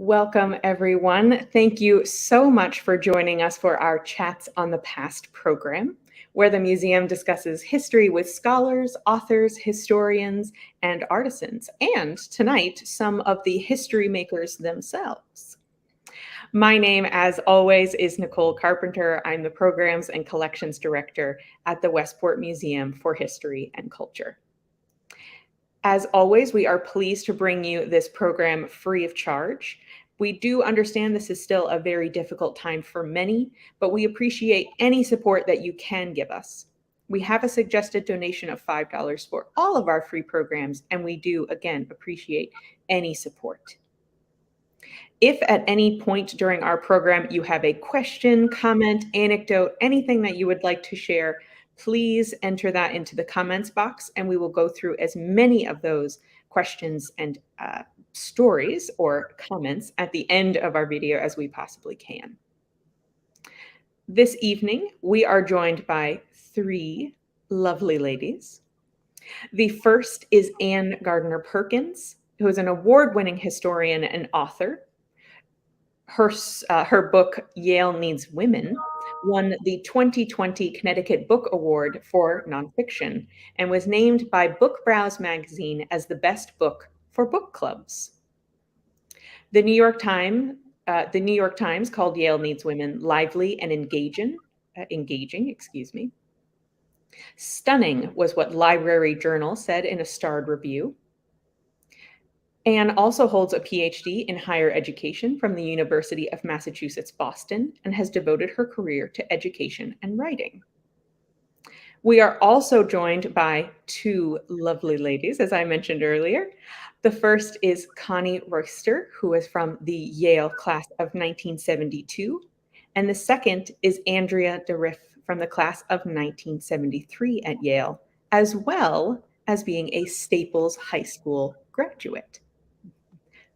Welcome, everyone. Thank you so much for joining us for our Chats on the Past program, where the museum discusses history with scholars, authors, historians, and artisans, and tonight, some of the history makers themselves. My name, as always, is Nicole Carpenter. I'm the Programs and Collections Director at the Westport Museum for History and Culture. As always, we are pleased to bring you this program free of charge. We do understand this is still a very difficult time for many, but we appreciate any support that you can give us. We have a suggested donation of $5 for all of our free programs, and we do, again, appreciate any support. If at any point during our program you have a question, comment, anecdote, anything that you would like to share, please enter that into the comments box, and we will go through as many of those questions and stories or comments at the end of our video as we possibly can. This evening, we are joined by three lovely ladies. The first is Anne Perkins, who is an award-winning historian and author. Her book, Yale Needs Women, won the 2020 Connecticut Book Award for nonfiction and was named by Book Browse magazine as the best book for book clubs. The New York Times called Yale Needs Women lively and engaging. Stunning was what Library Journal said in a starred review. Anne also holds a PhD in higher education from the University of Massachusetts, Boston, and has devoted her career to education and writing. We are also joined by two lovely ladies, as I mentioned earlier. The first is Connie Royster, who is from the Yale Class of 1972, and the second is Andrea Da Rif from the class of 1973 at Yale, as well as being a Staples High School graduate.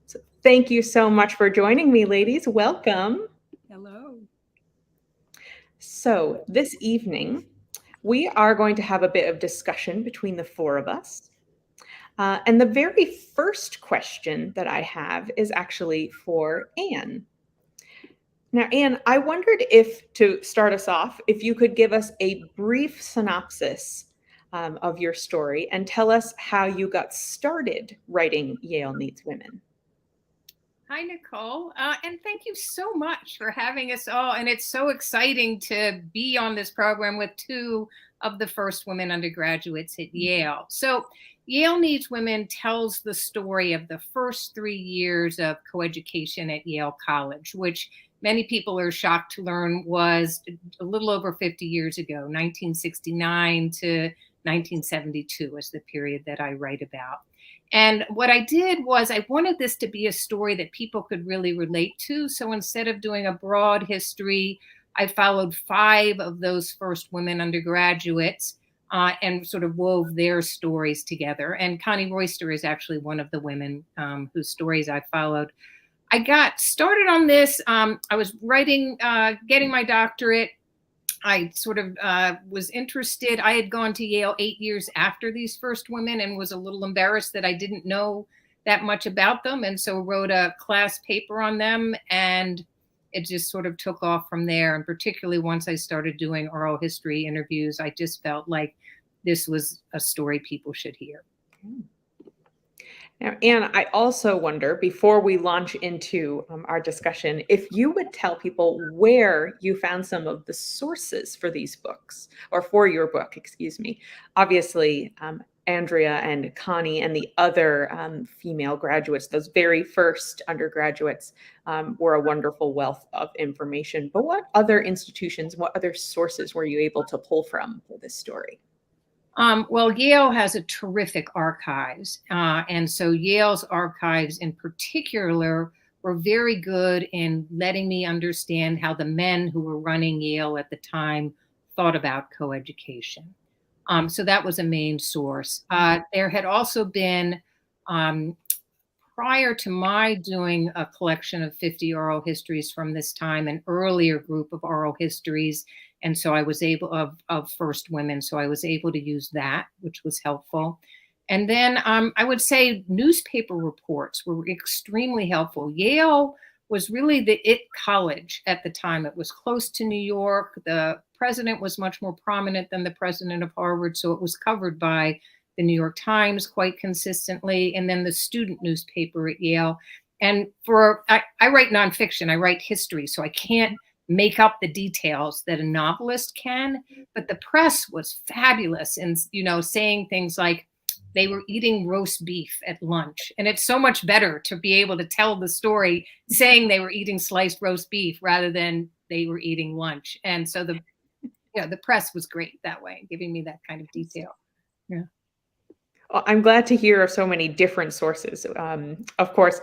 So thank you so much for joining me, ladies. Welcome. Hello. So this evening, we are going to have a bit of discussion between the four of us. And the very first question that I have is actually for Anne. Now, Anne, I wondered if, to start us off, if you could give us a brief synopsis of your story and tell us how you got started writing Yale Needs Women. Hi, Nicole. And thank you so much for having us all. And it's so exciting to be on this program with two of the first women undergraduates at Yale. So Yale Needs Women tells the story of the first 3 years of coeducation at Yale College, which many people are shocked to learn was a little over 50 years ago. 1969 to 1972 is the period that I write about. And what I did was I wanted this to be a story that people could really relate to. So instead of doing a broad history, I followed 5 of those first women undergraduates and sort of wove their stories together. And Connie Royster is actually one of the women whose stories I followed. I got started on this. I was writing, getting my doctorate. I sort of was interested. I had gone to Yale 8 years after these first women and was a little embarrassed that I didn't know that much about them. And so wrote a class paper on them, and it just sort of took off from there. And particularly once I started doing oral history interviews, I just felt like this was a story people should hear. Now, Anne, I also wonder, before we launch into our discussion, if you would tell people where you found some of the sources for these books, or for your book, excuse me. Obviously, Andrea and Connie and the other female graduates, those very first undergraduates, were a wonderful wealth of information. But what other institutions, what other sources were you able to pull from for this story? Well, Yale has a terrific archives. And so Yale's archives in particular were very good in letting me understand how the men who were running Yale at the time thought about coeducation. So that was a main source. There had also been, prior to my doing a collection of 50 oral histories from this time, an earlier group of oral histories. And so I was able of first women. So I was able to use that, which was helpful. And then I would say newspaper reports were extremely helpful. Yale was really the it college at the time. It was close to New York. The president was much more prominent than the president of Harvard, so it was covered by the New York Times quite consistently, and then the student newspaper at Yale. And I write nonfiction, I write history, so I can't make up the details that a novelist can, but the press was fabulous in, saying things like, they were eating roast beef at lunch. And it's so much better to be able to tell the story saying they were eating sliced roast beef rather than they were eating lunch. And so the press was great that way, giving me that kind of detail. Yeah. Well, I'm glad to hear of so many different sources. Of course,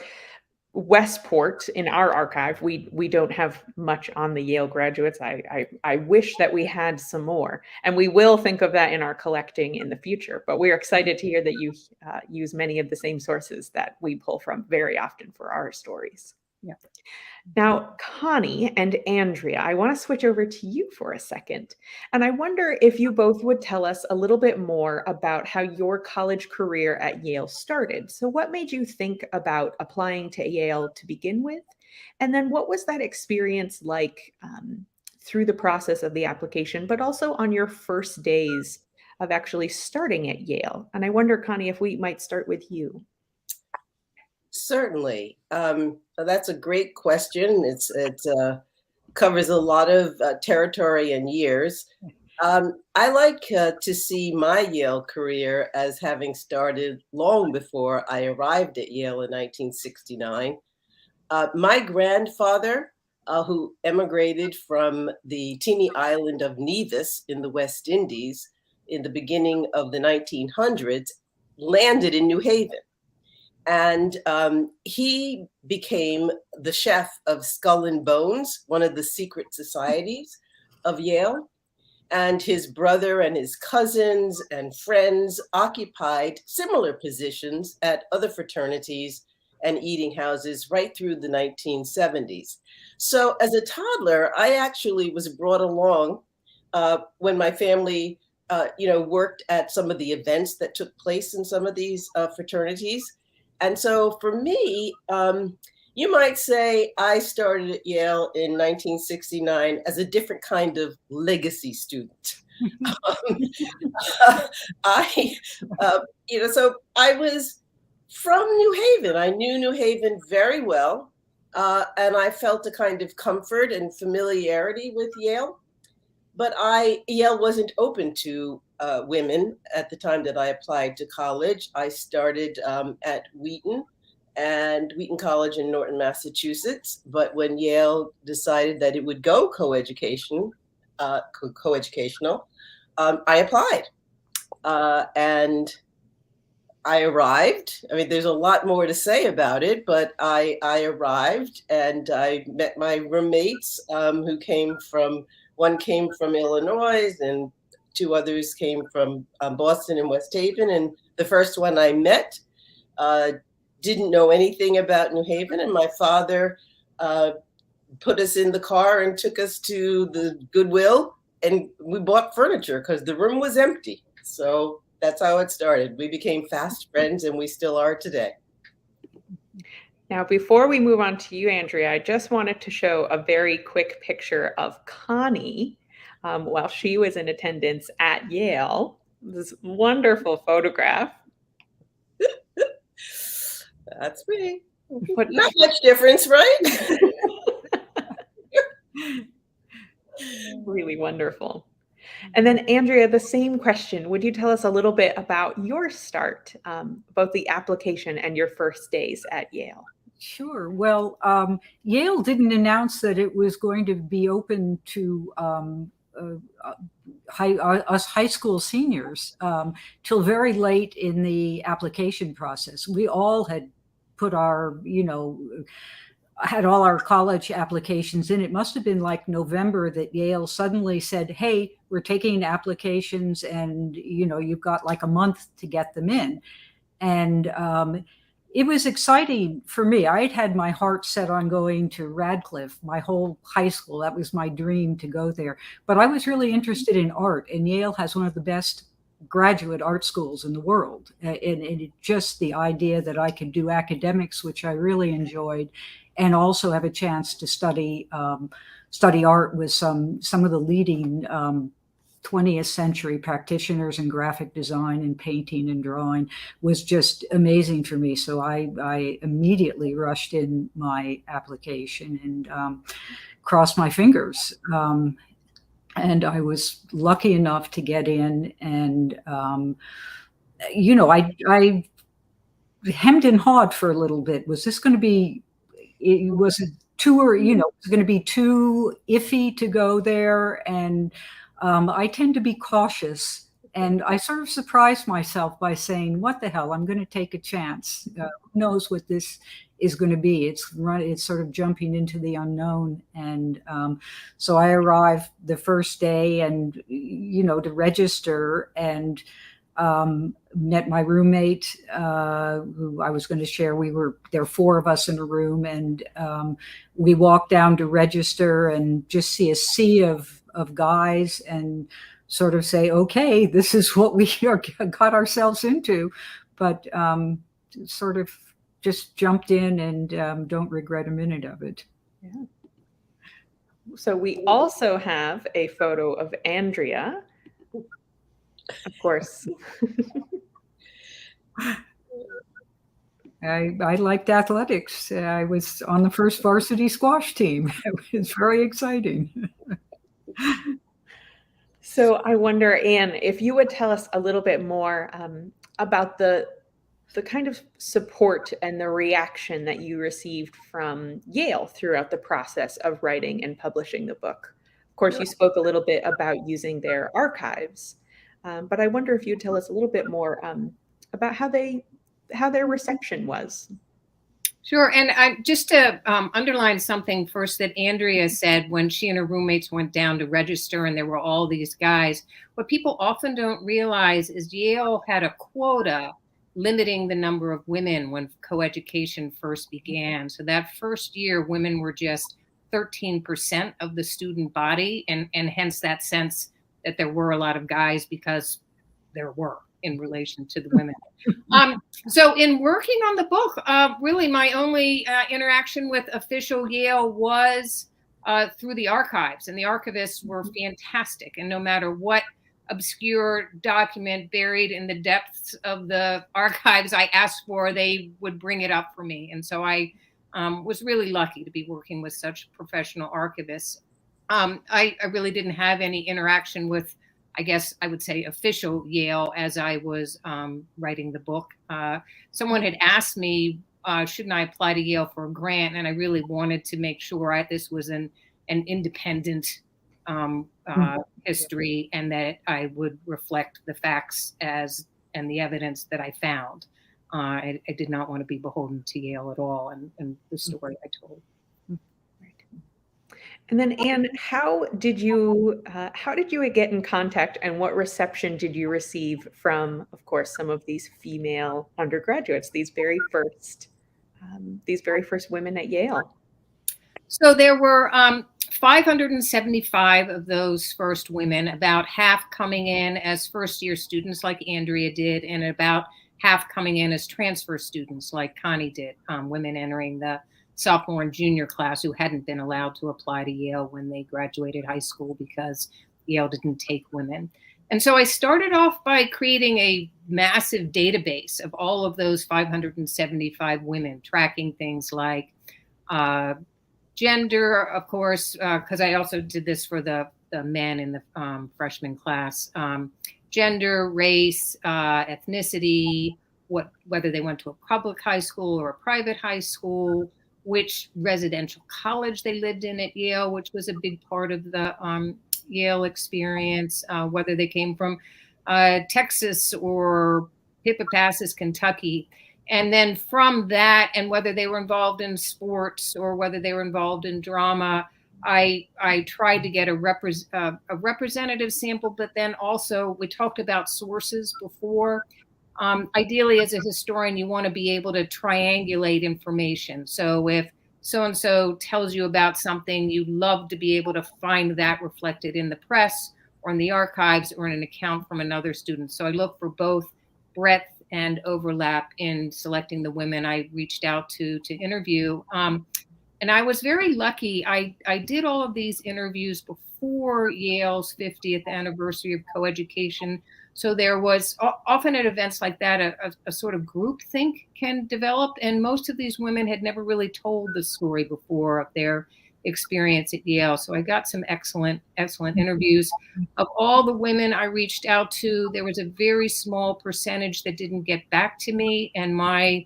Westport in our archive, we don't have much on the Yale graduates. I wish that we had some more, and we will think of that in our collecting in the future. But we're excited to hear that you use many of the same sources that we pull from very often for our stories. Yeah. Now, Connie and Andrea, I want to switch over to you for a second. And I wonder if you both would tell us a little bit more about how your college career at Yale started. So what made you think about applying to Yale to begin with? And then what was that experience like through the process of the application, but also on your first days of actually starting at Yale? And I wonder, Connie, if we might start with you. Certainly. That's a great question. It covers a lot of territory and years. I like to see my Yale career as having started long before I arrived at Yale in 1969. My grandfather, who emigrated from the teeny island of Nevis in the West Indies in the beginning of the 1900s, landed in New Haven. And he became the chef of Skull and Bones, one of the secret societies of Yale. And his brother and his cousins and friends occupied similar positions at other fraternities and eating houses right through the 1970s. So as a toddler, I actually was brought along when my family worked at some of the events that took place in some of these fraternities. And so for me, you might say I started at Yale in 1969 as a different kind of legacy student. So I was from New Haven. I knew New Haven very well, and I felt a kind of comfort and familiarity with Yale. But Yale wasn't open to women at the time that I applied to college. I started at Wheaton College in Norton, Massachusetts. But when Yale decided that it would go coeducational, I applied. And I arrived. I mean, there's a lot more to say about it, but I arrived and I met my roommates who one came from Illinois and two others came from Boston and West Haven. And the first one I met didn't know anything about New Haven. And my father put us in the car and took us to the Goodwill and we bought furniture because the room was empty. So that's how it started. We became fast friends and we still are today. Now, before we move on to you, Andrea, I just wanted to show a very quick picture of Connie while she was in attendance at Yale. This wonderful photograph. That's me. Not much difference, right? Really wonderful. And then, Andrea, the same question. Would you tell us a little bit about your start, both the application and your first days at Yale? Sure. Well, Yale didn't announce that it was going to be open to us high school seniors till very late in the application process. We all had put had all our college applications in. It must have been like November that Yale suddenly said, hey, we're taking applications and, you've got like a month to get them in. And it was exciting for me. I had my heart set on going to Radcliffe, my whole high school. That was my dream to go there. But I was really interested in art, and Yale has one of the best graduate art schools in the world. And just the idea that I could do academics, which I really enjoyed, and also have a chance to study art with some of the leading 20th century practitioners in graphic design and painting and drawing was just amazing for me. So I immediately rushed in my application and crossed my fingers. And I was lucky enough to get in, and I hemmed and hawed for a little bit. Was this going to be? Was it was going to be too iffy to go there? And I tend to be cautious, and I sort of surprised myself by saying, "What the hell? I'm going to take a chance. Who knows what this is going to be?" It's sort of jumping into the unknown. And so I arrived the first day, and to register, and met my roommate, who I was going to share. There were 4 of us in a room, and we walked down to register and just see a sea of guys and sort of say, okay, this is what we got ourselves into. But sort of just jumped in and don't regret a minute of it. Yeah. So we also have a photo of Andrea, of course. I liked athletics. I was on the first varsity squash team. It was very exciting. So I wonder, Anne, if you would tell us a little bit more about the kind of support and the reaction that you received from Yale throughout the process of writing and publishing the book. Of course, you spoke a little bit about using their archives, but I wonder if you'd tell us a little bit more about how their reception was. Sure. And just to underline something first that Andrea said when she and her roommates went down to register and there were all these guys, what people often don't realize is Yale had a quota limiting the number of women when coeducation first began. So that first year, women were just 13% of the student body, and hence that sense that there were a lot of guys because there were in relation to the women. So in working on the book, really my only interaction with official Yale was through the archives, and the archivists were fantastic. And no matter what obscure document buried in the depths of the archives I asked for, they would bring it up for me. And so I was really lucky to be working with such professional archivists. I really didn't have any interaction with, I guess I would say, official Yale as I was writing the book. Someone had asked me, shouldn't I apply to Yale for a grant? And I really wanted to make sure this was an independent history, and that I would reflect the facts and the evidence that I found. I did not want to be beholden to Yale at all, and the story I told. And then, Anne, how did you get in contact, and what reception did you receive from, of course, some of these female undergraduates, these very first women at Yale? So there were 575 of those first women, about half coming in as first-year students like Andrea did, and about half coming in as transfer students like Connie did, women entering the sophomore and junior class who hadn't been allowed to apply to Yale when they graduated high school because Yale didn't take women. And so I started off by creating a massive database of all of those 575 women, tracking things like gender, of course, because I also did this for the men in the freshman class, gender, race, ethnicity, whether they went to a public high school or a private high school, which residential college they lived in at Yale, which was a big part of the Yale experience, whether they came from Texas or Hippopotamus, Kentucky. And then from that, and whether they were involved in sports or whether they were involved in drama, I tried to get a representative sample, but then also we talked about sources before. Ideally, as a historian, you want to be able to triangulate information. So if so-and-so tells you about something, you'd love to be able to find that reflected in the press or in the archives or in an account from another student. So I look for both breadth and overlap in selecting the women I reached out to interview. And I was very lucky. I did all of these interviews before Yale's 50th anniversary of coeducation. So there was often at events like that, a sort of group think can develop. And most of these women had never really told the story before of their experience at Yale. So I got some excellent interviews. Of all the women I reached out to, there was a very small percentage that didn't get back to me. And my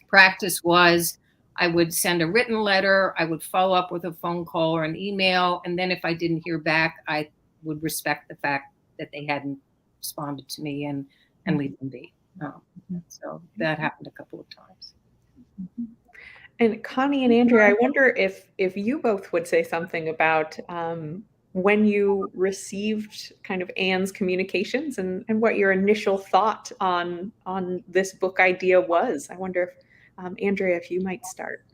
practice was I would send a written letter, I would follow up with a phone call or an email. And then if I didn't hear back, I would respect the fact that they hadn't responded to me and leave them be. So that happened a couple of times. And Connie and Andrea, I wonder if you both would say something about when you received kind of Anne's communications and what your initial thought on this book idea was. I wonder if, Andrea, if you might start.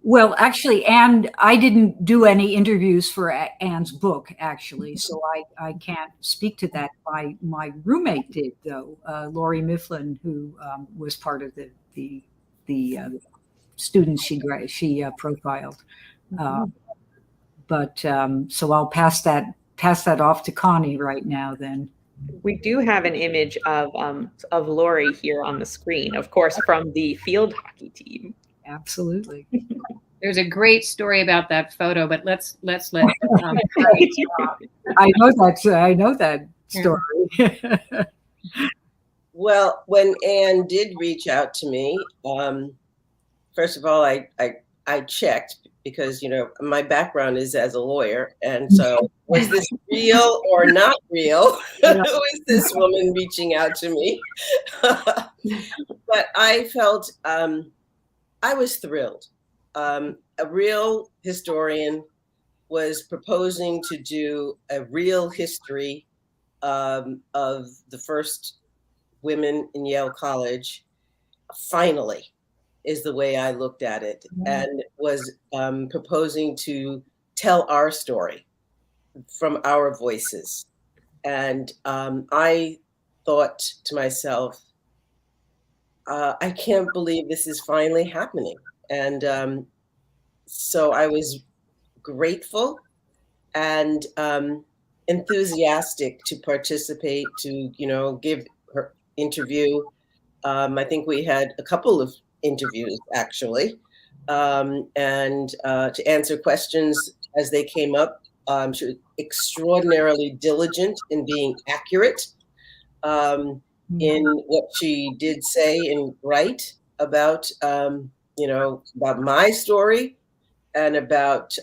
Well, actually, Anne, I didn't do any interviews for Anne's book, actually, so I can't speak to that. My roommate did, though, Laurie Mifflin, who was part of the students she profiled. But so I'll pass that off to Connie right now. Then we do have an image of Laurie here on the screen, of course, from the field hockey team. Absolutely. There's a great story about that photo, but let's let. I know that story. Well, when Anne did reach out to me, first of all, I checked because, you know, my background is as a lawyer. And so was this real or not real? Who is this woman reaching out to me? But I felt I was thrilled. A real historian was proposing to do a real history of the first women in Yale College. Finally, is the way I looked at it, and was proposing to tell our story from our voices. And I thought to myself, I can't believe this is finally happening. And so I was grateful and enthusiastic to participate, to, you know, give her interview. I think we had a couple of interviews, actually, and to answer questions as they came up. She was extraordinarily diligent in being accurate in what she did say and write about, you know, about my story and about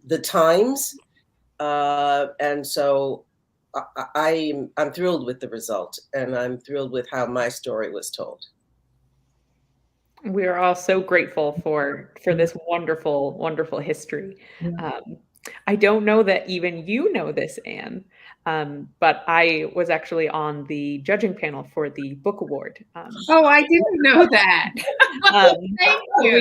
the times. And so I'm thrilled with the result, and I'm thrilled with how my story was told. We are all so grateful for this wonderful, wonderful history. I don't know that even you know this, Anne, but I was actually on the judging panel for the book award. Oh, I didn't know that. Thank you.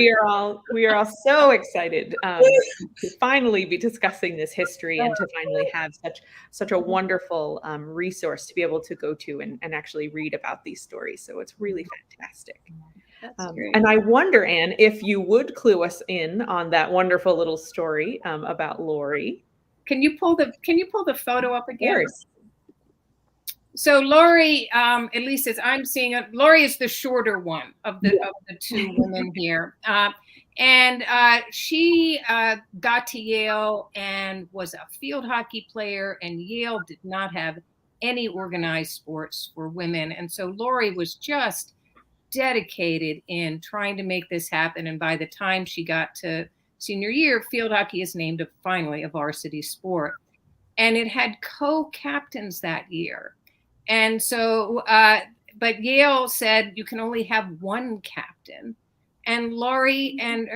We are all so excited to finally be discussing this history and to finally have such a wonderful resource to be able to go to and actually read about these stories. So it's really fantastic. And I wonder, Anne, if you would clue us in on that wonderful little story about Laurie. Can you pull the photo up again? So Laurie, at least as I'm seeing it, Laurie is the shorter one of the two women here. And she got to Yale and was a field hockey player, and Yale did not have any organized sports for women. And so Laurie was just dedicated in trying to make this happen. And by the time she got to senior year, field hockey is named finally a varsity sport. And it had co-captains that year. And so, but Yale said you can only have one captain. And Laurie and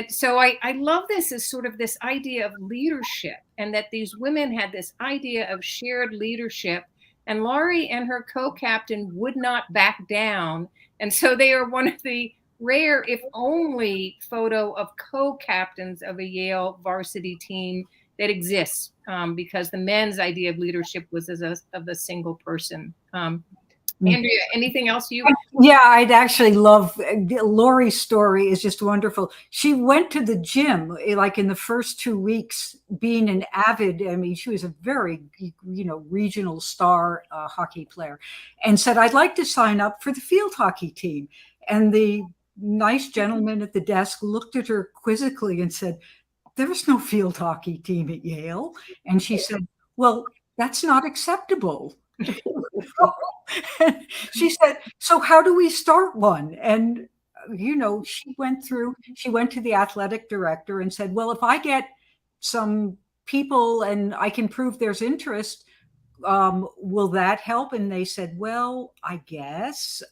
so I love this as sort of this idea of leadership, and that these women had this idea of shared leadership. And Laurie and her co-captain would not back down. And so they are one of the rare, if only, photo of co-captains of a Yale varsity team that exists, because the men's idea of leadership was of a single person. Andrea, anything else you? Yeah, I'd actually love Lori's story is just wonderful. She went to the gym like in the first 2 weeks, being an avid, I mean, she was a very, regional star hockey player, and said, I'd like to sign up for the field hockey team. And the nice gentleman at the desk looked at her quizzically and said, there's no field hockey team at Yale. And she said, well, that's not acceptable. She said, so how do we start one? And, she went to the athletic director and said, well, if I get some people and I can prove there's interest, will that help? And they said, well, I guess.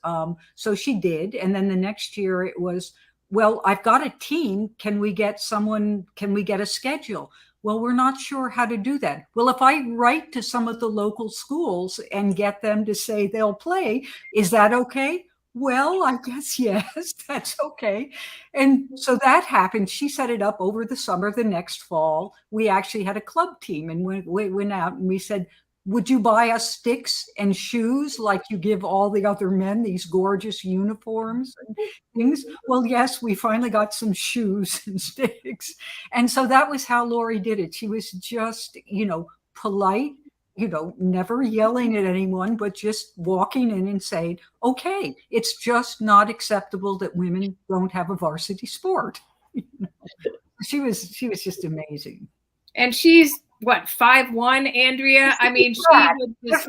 So she did. And then the next year it was, well, I've got a team. Can we get a schedule? Well, we're not sure how to do that. Well, if I write to some of the local schools and get them to say they'll play, is that okay? Well, I guess yes, that's okay. And so that happened. She set it up over the summer. The next fall, we actually had a club team, and we went out and we said, would you buy us sticks and shoes like you give all the other men, these gorgeous uniforms and things? Well, yes, we finally got some shoes and sticks. And so that was how Lori did it. She was just, polite, never yelling at anyone, but just walking in and saying, okay, it's just not acceptable that women don't have a varsity sport. She was just amazing. And she's what, 5'1", Andrea? I mean, she was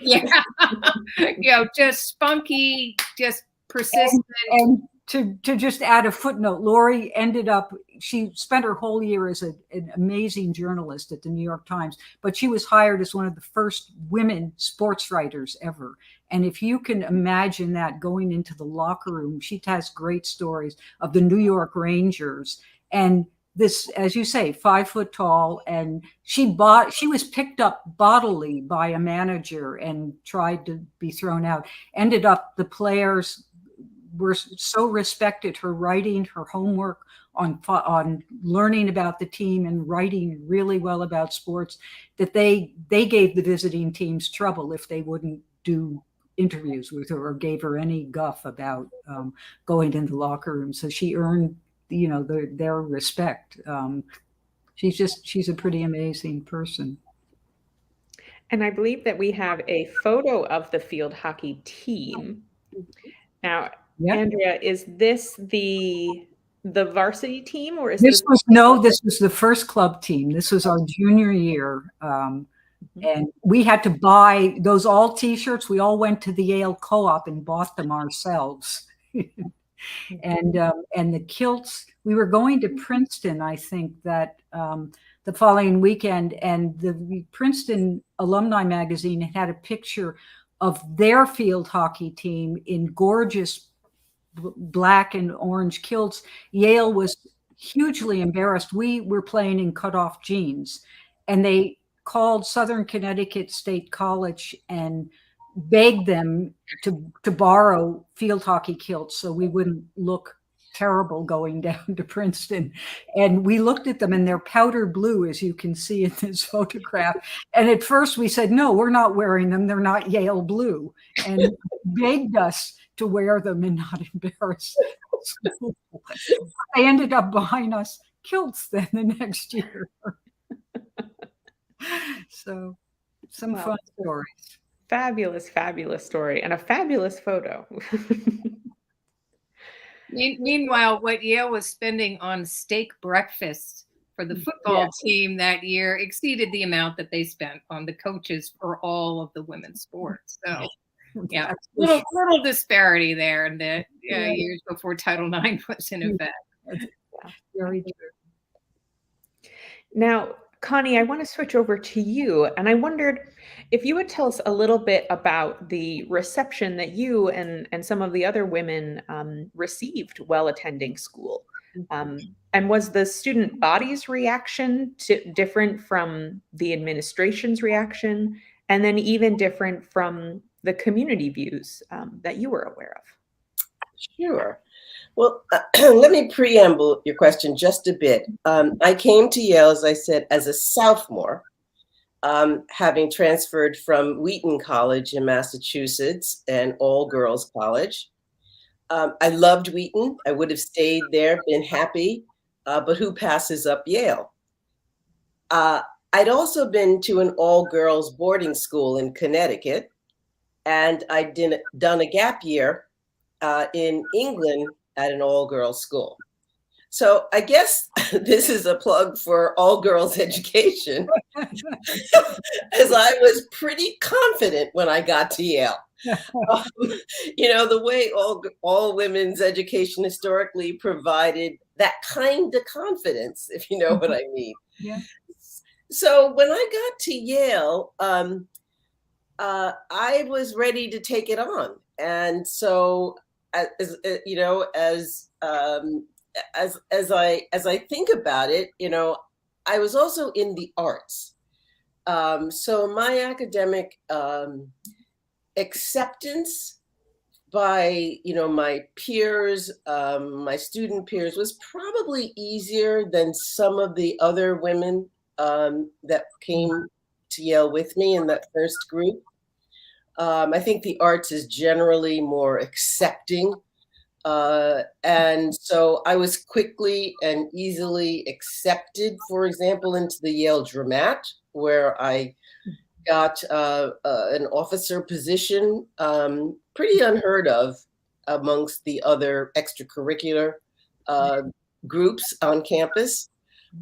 just, just spunky, just persistent. And to just add a footnote, Lori she spent her whole year as an amazing journalist at the New York Times, but she was hired as one of the first women sports writers ever. And if you can imagine that going into the locker room, she has great stories of the New York Rangers. And this, as you say, 5 foot tall, and she was picked up bodily by a manager and tried to be thrown out. Ended up, the players were so respected her writing, her homework on learning about the team and writing really well about sports, that they gave the visiting teams trouble if they wouldn't do interviews with her or gave her any guff about going in the locker room. So she earned their respect. She's a pretty amazing person. And I believe that we have a photo of the field hockey team. Now, yep. Andrea, is this the varsity team, or is this was the first club team. This was our junior year. And we had to buy those all t-shirts. We all went to the Yale Co-op and bought them ourselves. And the kilts, we were going to Princeton, I think, that the following weekend, and the Princeton Alumni Magazine had a picture of their field hockey team in gorgeous black and orange kilts. Yale was hugely embarrassed. We were playing in cutoff jeans, and they called Southern Connecticut State College and begged them to borrow field hockey kilts so we wouldn't look terrible going down to Princeton. And we looked at them, and they're powder blue, as you can see in this photograph. And at first we said, no, we're not wearing them. They're not Yale blue. And begged us to wear them and not embarrass us. They ended up buying us kilts then the next year. So some fun stories. Fabulous, fabulous story, and a fabulous photo. Meanwhile, what Yale was spending on steak breakfast for the football team that year exceeded the amount that they spent on the coaches for all of the womenmen's sports. So, yeah, little disparity there in the years before Title IX was in effect. Very true. Now, Connie, I want to switch over to you, and I wondered if you would tell us a little bit about the reception that you and some of the other women received while attending school. And was the student body's reaction different from the administration's reaction, and then even different from the community views that you were aware of? Sure. Well, let me preamble your question just a bit. I came to Yale, as I said, as a sophomore, having transferred from Wheaton College in Massachusetts, an all-girls college. I loved Wheaton. I would have stayed there, been happy, but who passes up Yale? I'd also been to an all-girls boarding school in Connecticut, and I'd done a gap year in England at an all-girls school. So I guess this is a plug for all-girls education, as I was pretty confident when I got to Yale. The way all women's education historically provided that kind of confidence, if you know what I mean. Yeah. So when I got to Yale, I was ready to take it on, and so as I think about it, I was also in the arts. So my academic acceptance by my peers, my student peers, was probably easier than some of the other women that came to Yale with me in that first group. I think the arts is generally more accepting. And so I was quickly and easily accepted, for example, into the Yale Dramat, where I got an officer position, pretty unheard of amongst the other extracurricular groups on campus.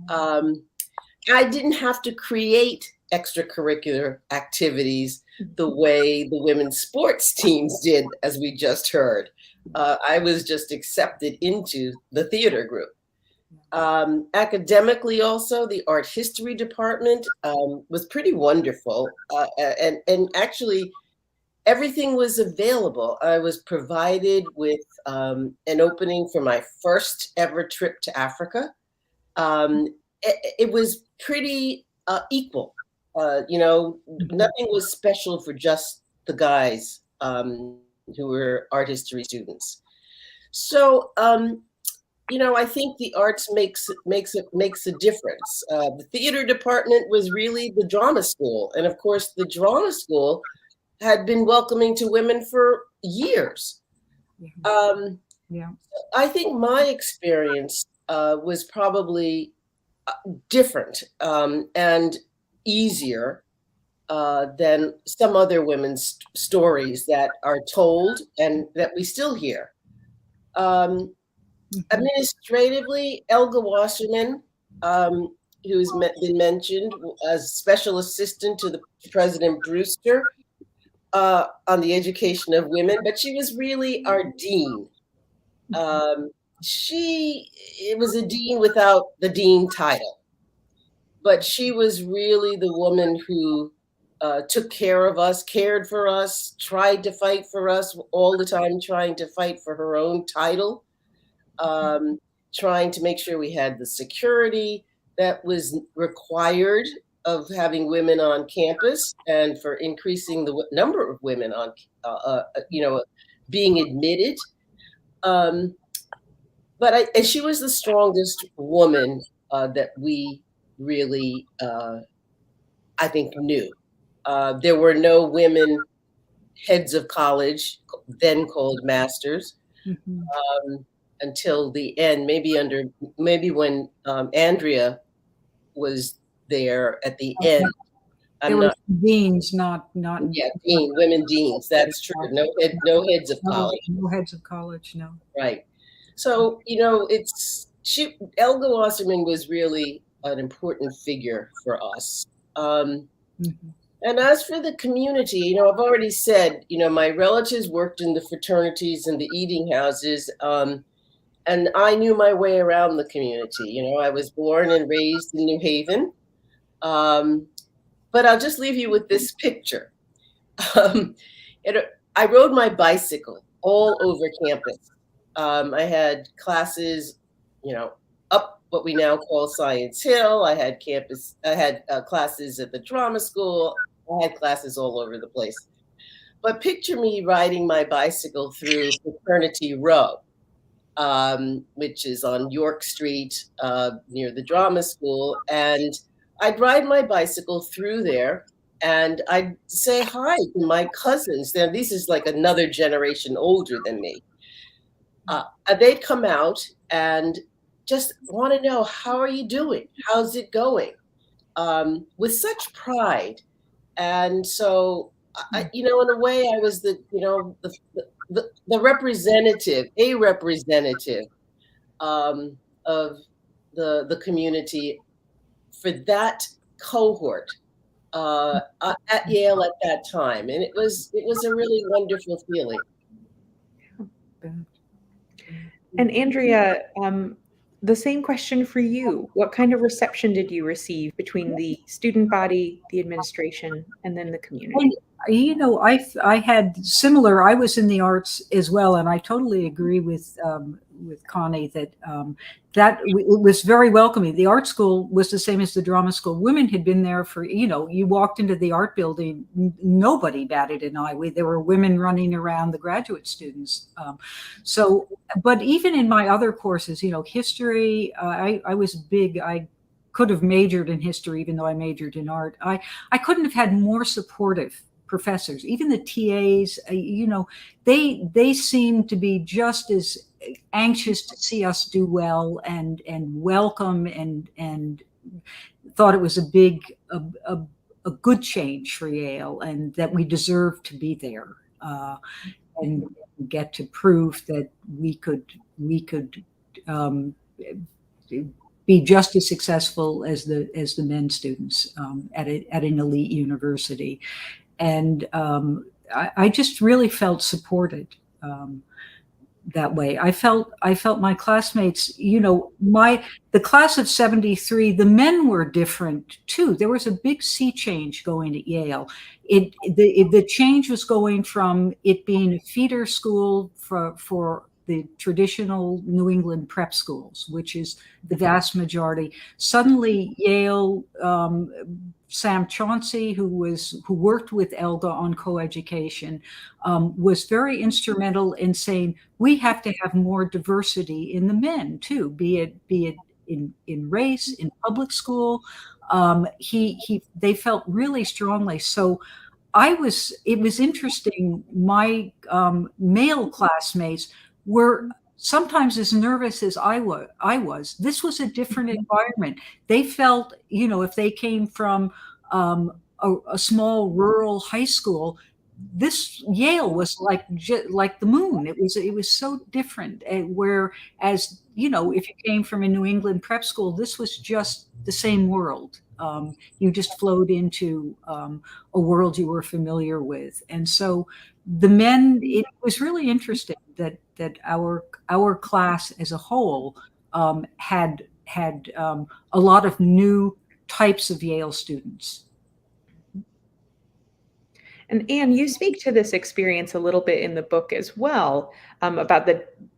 I didn't have to create extracurricular activities the way the women's sports teams did, as we just heard. I was just accepted into the theater group. Academically also, the art history department was pretty wonderful. And actually, everything was available. I was provided with an opening for my first ever trip to Africa. It was pretty equal. Nothing was special for just the guys who were art history students. So, I think the arts makes a difference. The theater department was really the drama school, and of course, the drama school had been welcoming to women for years. Yeah. I think my experience was probably different and easier than some other women's stories that are told and that we still hear. Administratively, Elga Wasserman, who's been mentioned as special assistant to the President Brewster on the education of women, but she was really our dean. It was a dean without the dean title, but she was really the woman who took care of us, cared for us, tried to fight for us all the time, trying to fight for her own title, trying to make sure we had the security that was required of having women on campus and for increasing the number of women on, being admitted. And she was the strongest woman that we really, I think, knew. There were no women heads of college, then called masters, until the end. Maybe when Andrea was there at the end. There were deans, not women deans. That's true. No heads of college. No heads of college. No. Right. So Elga Wasserman was really an important figure for us. And as for the community, I've already said, my relatives worked in the fraternities and the eating houses, and I knew my way around the community. I was born and raised in New Haven. But I'll just leave you with this picture. I rode my bicycle all over campus. I had classes, up what we now call Science Hill. I had classes at the drama school. I had classes all over the place. But picture me riding my bicycle through Fraternity Row. which is on York Street near the drama school. And I'd ride my bicycle through there and I'd say hi to my cousins. Now, this is like another generation older than me. They'd come out and just want to know, how are you doing? How's it going? With such pride. And so, in a way, I was the representative, a representative of the community for that cohort at Yale at that time, and it was a really wonderful feeling. And Andrea, the same question for you. What kind of reception did you receive between the student body, the administration, and then the community? I had similar. I was in the arts as well, and I totally agree with Connie that it was very welcoming. The art school was the same as the drama school. Women had been there for, you walked into the art building, nobody batted an eye. There were women running around, the graduate students. But even in my other courses, history, I was big. I could have majored in history, even though I majored in art. I couldn't have had more supportive professors. Even the TAs, they seemed to be just as anxious to see us do well and welcome and thought it was a good change for Yale and that we deserved to be there and get to prove that we could be just as successful as the men students at an elite university. And I just really felt supported that way. I felt my classmates, the class of 73, the men were different too. There was a big sea change going at Yale. The change was going from it being a feeder school for the traditional New England prep schools, which is the vast majority. Suddenly Yale, Sam Chauncey, who worked with Elga on coeducation, was very instrumental in saying we have to have more diversity in the men too, be it in race, in public school. They felt really strongly. So it was interesting. My male classmates were sometimes as nervous as I was. This was a different environment. They felt, if they came from a small rural high school, this Yale was like the moon. It was so different. Whereas, if you came from a New England prep school, this was just the same world. You just flowed into a world you were familiar with. And so the men, it was really interesting that our class as a whole had a lot of new types of Yale students. And Anne, you speak to this experience a little bit in the book as well, about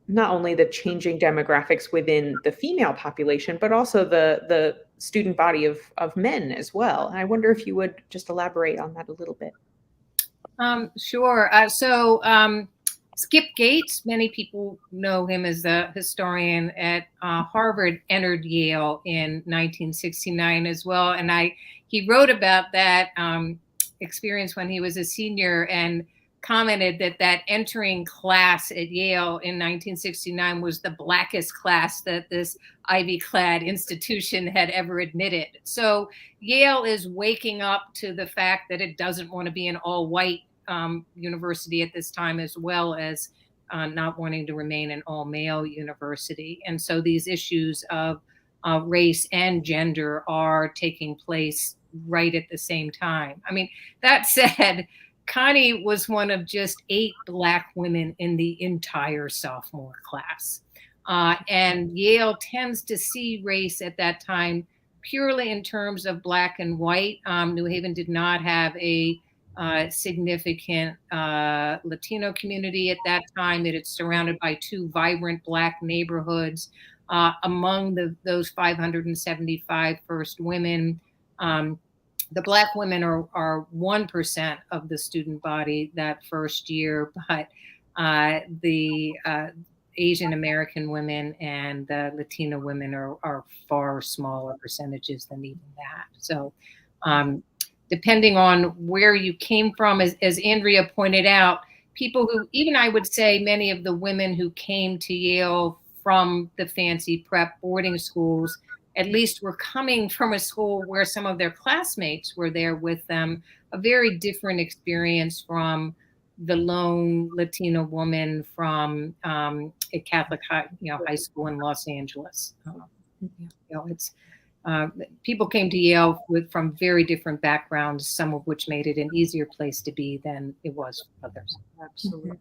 not only the changing demographics within the female population, but also the student body of men as well. And I wonder if you would just elaborate on that a little bit. Sure. Skip Gates, many people know him as the historian at Harvard, entered Yale in 1969 as well. And he wrote about that experience when he was a senior and commented that entering class at Yale in 1969 was the blackest class that this Ivy-clad institution had ever admitted. So Yale is waking up to the fact that it doesn't want to be an all-white university at this time, as well as not wanting to remain an all-male university. And so these issues of race and gender are taking place right at the same time. I mean, that said, Connie was one of just 8 Black women in the entire sophomore class. And Yale tends to see race at that time purely in terms of Black and white. New Haven did not have a significant Latino community at that time. It is surrounded by 2 vibrant Black neighborhoods. Among those 575 first women, the Black women are 1% of the student body that first year, but the Asian American women and the Latina women are far smaller percentages than even that. So depending on where you came from, as Andrea pointed out, people who, even I would say many of the women who came to Yale from the fancy prep boarding schools, at least were coming from a school where some of their classmates were there with them, a very different experience from the lone Latina woman from a Catholic high school in Los Angeles. It's people came to Yale from very different backgrounds, some of which made it an easier place to be than it was for others. Absolutely.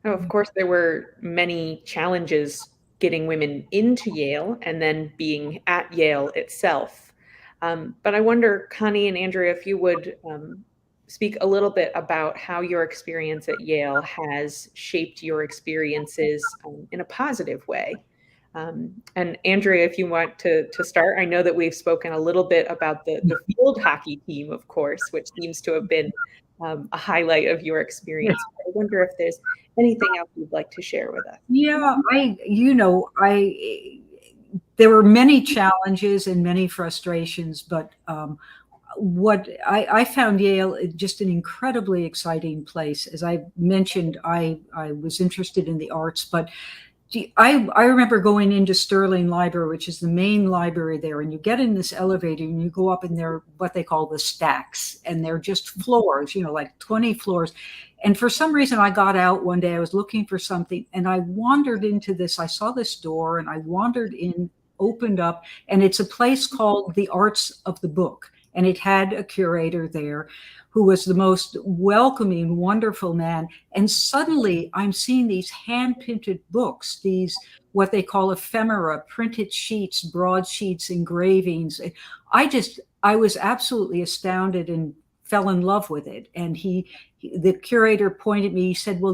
Oh, of course, there were many challenges getting women into Yale and then being at Yale itself. But I wonder, Connie and Andrea, if you would speak a little bit about how your experience at Yale has shaped your experiences in a positive way. And Andrea, if you want to start, I know that we've spoken a little bit about the field hockey team, of course, which seems to have been a highlight of your experience. I wonder if there's anything else you'd like to share with us. Yeah, there were many challenges and many frustrations, but what I found Yale just an incredibly exciting place. As I mentioned, I was interested in the arts, but I remember going into Sterling Library, which is the main library there, and you get in this elevator and you go up and they're what they call the stacks, and they're just floors, like 20 floors. And for some reason, I got out one day, I was looking for something, and I wandered into this. I saw this door and I wandered in, opened up, and it's a place called the Arts of the Book. And it had a curator there who was the most welcoming, wonderful man. And suddenly I'm seeing these hand-painted books, these what they call ephemera, printed sheets, broadsheets, engravings. I was absolutely astounded and fell in love with it. And the curator pointed me, he said, well,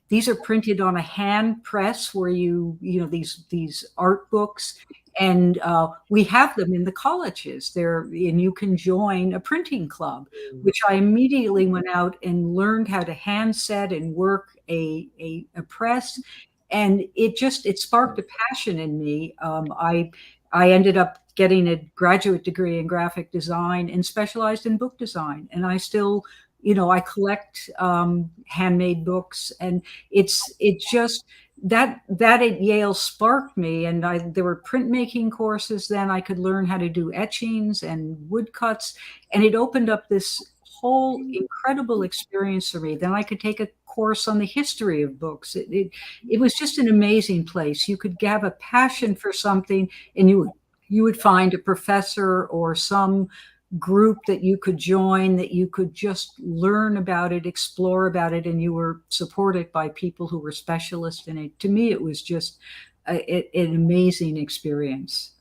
these are printed on a hand press where these art books. And we have them in the colleges there, and you can join a printing club, which I immediately went out and learned how to hand set and work a press. And it sparked a passion in me. I ended up getting a graduate degree in graphic design and specialized in book design. And I still, I collect handmade books, and it's just that at Yale sparked me. And there were printmaking courses then. I could learn how to do etchings and woodcuts, and it opened up this whole incredible experience for me. Then I could take a course on the history of books. It was just an amazing place. You could have a passion for something, and you would find a professor or some group that you could join, that you could just learn about it, explore about it, and you were supported by people who were specialists in it. To me, it was just an amazing experience.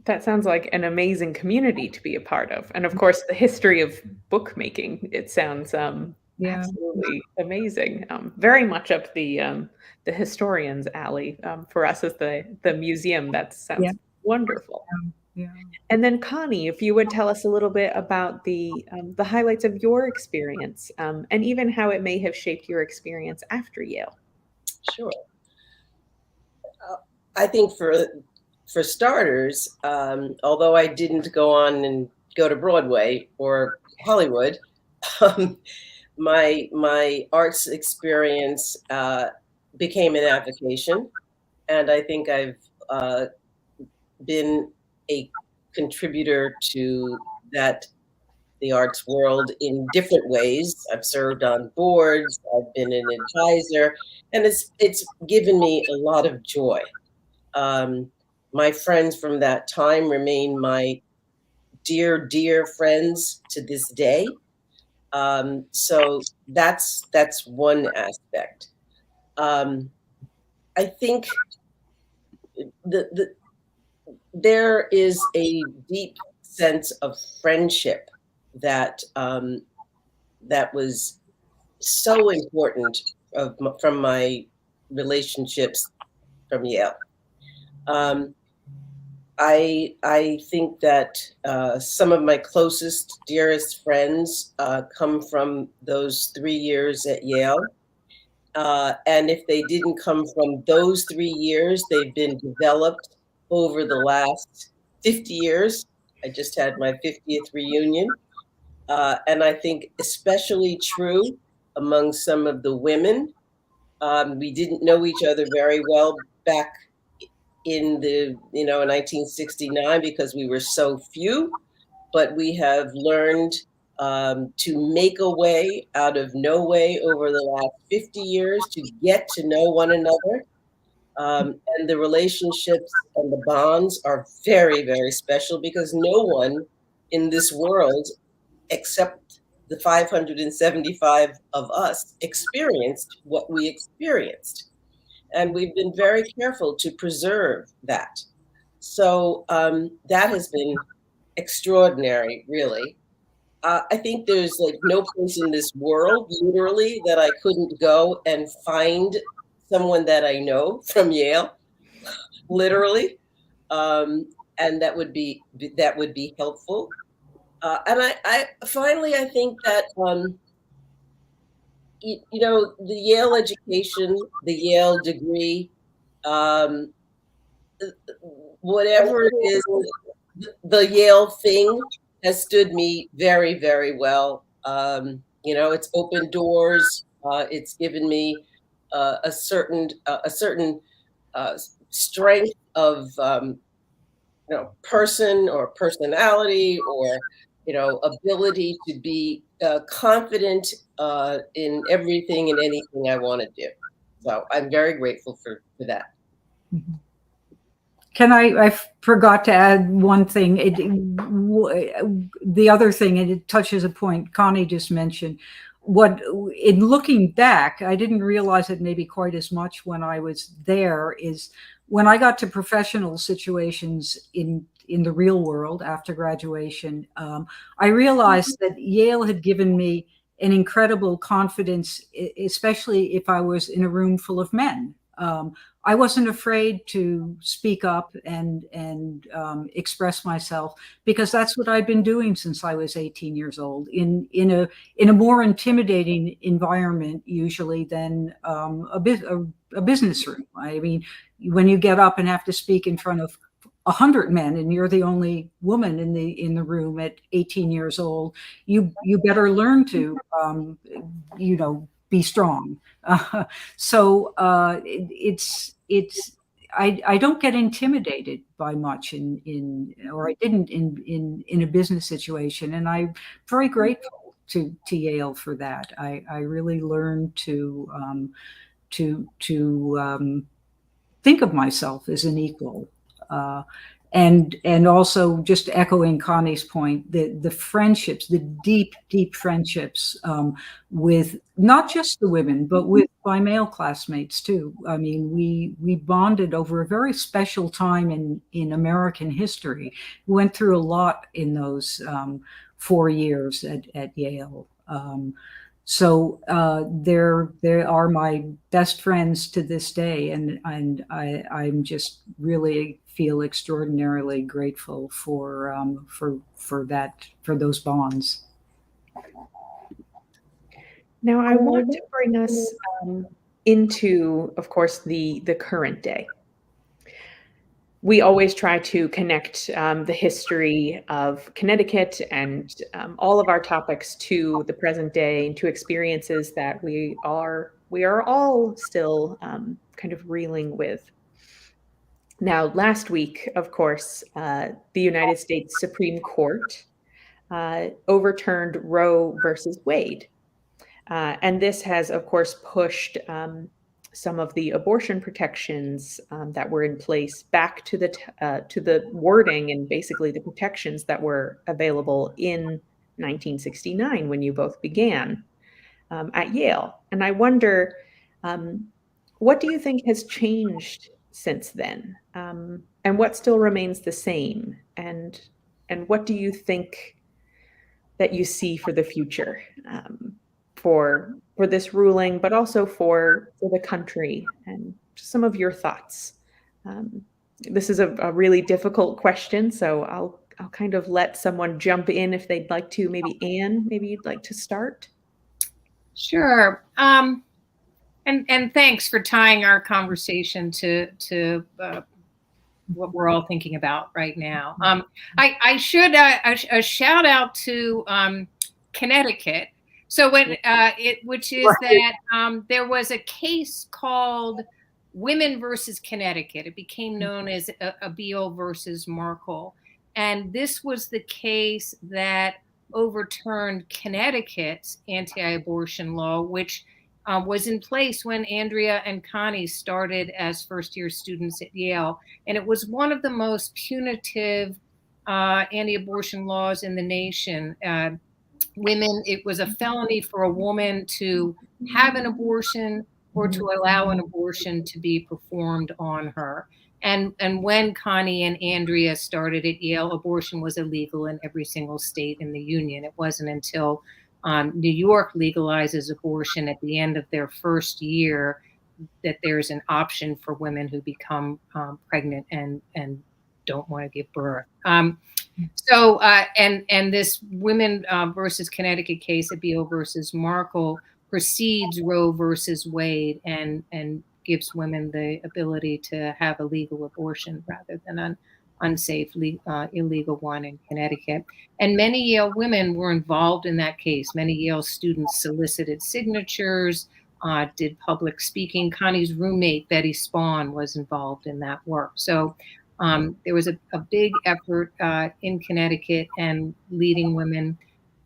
That sounds like an amazing community to be a part of. And of course, the history of bookmaking, it sounds absolutely amazing. Very much up the historian's alley for us as the museum. That sounds wonderful. Yeah. And then Connie, if you would tell us a little bit about the highlights of your experience and even how it may have shaped your experience after Yale. Sure. I think for starters, although I didn't go on and go to Broadway or Hollywood, my arts experience became an avocation, and I think I've been a contributor to the arts world in different ways. I've served on boards, I've been an advisor, and it's given me a lot of joy. My friends from that time remain my dear, dear friends to this day. So that's one aspect. I think there is a deep sense of friendship that was so important from my relationships from Yale. I think that some of my closest, dearest friends come from those 3 years at Yale. And if they didn't come from those 3 years, they've been developed over the last 50 years. I just had my 50th reunion. And I think especially true among some of the women. We didn't know each other very well back in the, 1969 because we were so few, but we have learned to make a way out of no way over the last 50 years to get to know one another. And the relationships and the bonds are very, very special because no one in this world, except the 575 of us, experienced what we experienced. And we've been very careful to preserve that. So that has been extraordinary, really. I think there's like no place in this world, literally, that I couldn't go and find someone that I know from Yale, literally, and that would be helpful. And I finally, I think that the Yale education, the Yale degree, um, whatever it is, the Yale thing has stood me very, very well. It's opened doors. It's given me a certain strength of person or personality or ability to be confident in everything and anything I want to do. So I'm very grateful for that. Mm-hmm. I forgot to add one thing. The other thing, and it touches a point Connie just mentioned. In looking back, I didn't realize it maybe quite as much when I was there, is when I got to professional situations in the real world after graduation, I realized that Yale had given me an incredible confidence, especially if I was in a room full of men. I wasn't afraid to speak up and express myself because that's what I'd been doing since I was 18 years old in a more intimidating environment usually than a business room. I mean, when you get up and have to speak in front of 100 men and you're the only woman in the room at 18 years old, you better learn to be strong. So I don't get intimidated by much or I didn't in a business situation, and I'm very grateful to Yale for that. I really learned to think of myself as an equal. And also just echoing Connie's point, the friendships, the deep friendships with not just the women, but with my male classmates too. I mean, we bonded over a very special time in American history. We went through a lot in those 4 years at Yale. So they are my best friends to this day, and I'm just really feel extraordinarily grateful for those bonds. Now, I want to bring us into, of course, the current day. We always try to connect the history of Connecticut and all of our topics to the present day and to experiences that we are all still kind of reeling with. Now, last week, of course, the United States Supreme Court overturned Roe versus Wade. And this has, of course, pushed some of the abortion protections that were in place back to the wording and basically the protections that were available in 1969 when you both began at Yale. And I wonder, what do you think has changed since then? And what still remains the same? And what do you think that you see for the future? For this ruling, but also for the country, and some of your thoughts. This is a really difficult question, so I'll kind of let someone jump in if they'd like to. Maybe Anne, maybe you'd like to start. Sure. And thanks for tying our conversation to what we're all thinking about right now. I should a shout out to Connecticut. So when which is that there was a case called Women versus Connecticut. It became known as Abeel versus Markle, and this was the case that overturned Connecticut's anti-abortion law, which was in place when Andrea and Connie started as first-year students at Yale. And it was one of the most punitive anti-abortion laws in the nation. Women, it was a felony for a woman to have an abortion or to allow an abortion to be performed on her. And when Connie and Andrea started at Yale, abortion was illegal in every single state in the union. It wasn't until New York legalizes abortion at the end of their first year that there's an option for women who become pregnant and don't want to give birth. So this Women versus Connecticut case, Abeel versus Markle, precedes Roe versus Wade and gives women the ability to have a legal abortion rather than an unsafe, illegal one in Connecticut. And many Yale women were involved in that case. Many Yale students solicited signatures, did public speaking. Connie's roommate, Betty Spawn, was involved in that work. So there was a big effort in Connecticut and leading women.